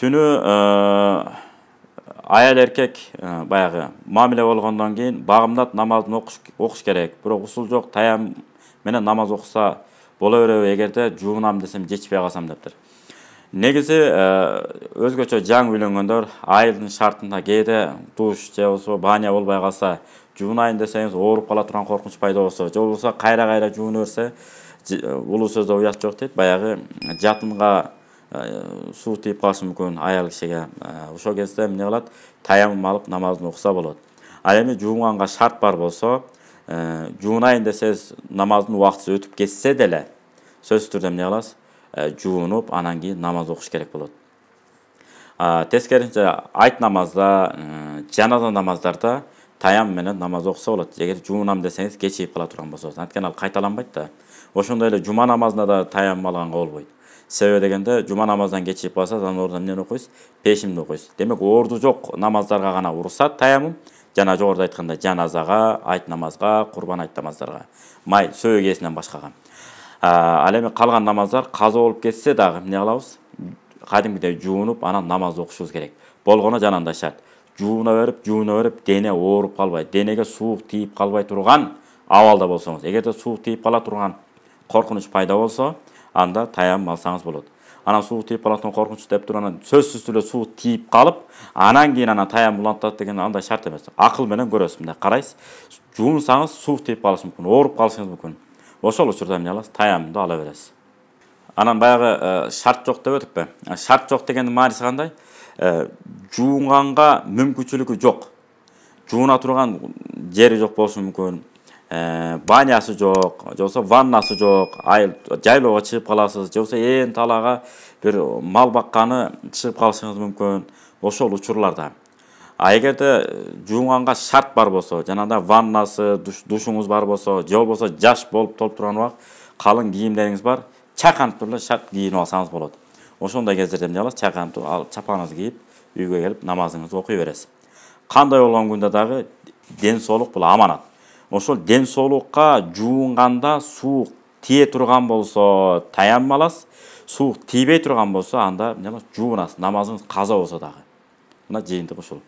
Түнү аял эркек баягы мамиле болгондон кийин багымдат намазын окуш керек. Бирок усул жок, таям менен намаз окуса боло береби эгерде жуунам десем жетишпей калсам дептир. Негизи өзгөчө жаңы үйлөнгөндөр айылдын шартында кээде душ же болбосо баня болбой калса, жуунайын десеңиз ооруп кала турган коркунуч пайда болсо, же болбосо кайра жууна берсе, улуу сөздө уят жок дейт, баягы жатынга суу тийип калышы мүмкүн аял кишиге. Ошол кезде эмне кылат? Таяммум алып намазын окуса болот. Ал эми жуунганга шарт бар болсо, жуунайын десеңиз намаздын убактысы өтүп кетсе деле, сөзсүз түрдө эмне кыласыз? Жуунуп, анан кийин намаз окуш керек болот. Тескерисинче айт намазда, жаназа намаздарда таям менен намаз окуса болот. Эгер жуунам десеңиз кечигип кала турган болсо, анткени ал кайталанбайт да. Ошондой эле жума намазында да таям алганга болбойт. Себеби дегенде жума намаздан кечигип калсаңыз, анын ордуна эмнени окуйсуз? Пешимди окуйсуз. Демек, орду жок намаздарга гана уруксат таяммум. Жана жогоруда айткандай жаназага, айт намазга, курбан айт намаздарга, май сөө кесинен башкага. Ал эми калган намаздар каза болуп кетсе дагы эмне кылабыз? Кадимгидей жуунуп, анан намаз окушубуз керек. Болгону жанагындай шарт. Жууна берип, дене ооруп калбай, денеге суук тийип калбай турган абалда болсоңуз. Эгерде суук тийип кала турган коркунуч пайда болсо, анда таям алсаңыз болот. Анан суук тийип калатын коркунуч деп турган сөзсүз түрдө суук тийип калып, анан кийин таям улантат деген андай шарт эмес. Акыл менен көрөсүз, мындай карайсыз. Жуунсаңыз суук тийип калышы мүмкүн, ооруп калышыңыз мүмкүн. Ошол учурда эмне кыласыз? Таямды ала бересиз. Анан баягы шарт жок деп өтүппү? Шарт жок дегендин мааниси кандай? Жуунганга мүмкүнчүлүгү жок. Жууна турган жери жок болушу мүмкүн. Банясы жок, же болбосо ваннасы жок, жайлоого чыгып каласыз, же болбосо талага бир мал бакканы чыгып калышыңыз мүмкүн. Ошол учурларда. Эгерде жуунганга шарт бар болсо, жанагындай ваннасы, душуңуз бар болсо, же болбосо жаш болуп толуп турган убак, калың кийимдериңиз бар, чаканып туруп эле шарт кийинип алсаңыз болот. Ошондой кездерде эмне кыласыз? Чаканып туруп, ал чапаныңызды кийип, үйгө келип намазыңызды окуй бересиз. Кандай болгон күндө дагы ден соолук бул аманат. Ошол ден соолукка жуунганда суук тие турган болсо, таям аласыз. Суук тийбей турган болсо, анда эмне кыласыз? Жуунасыз. Намазыңыз каза болсо дагы. Мына жыйынтык ушул.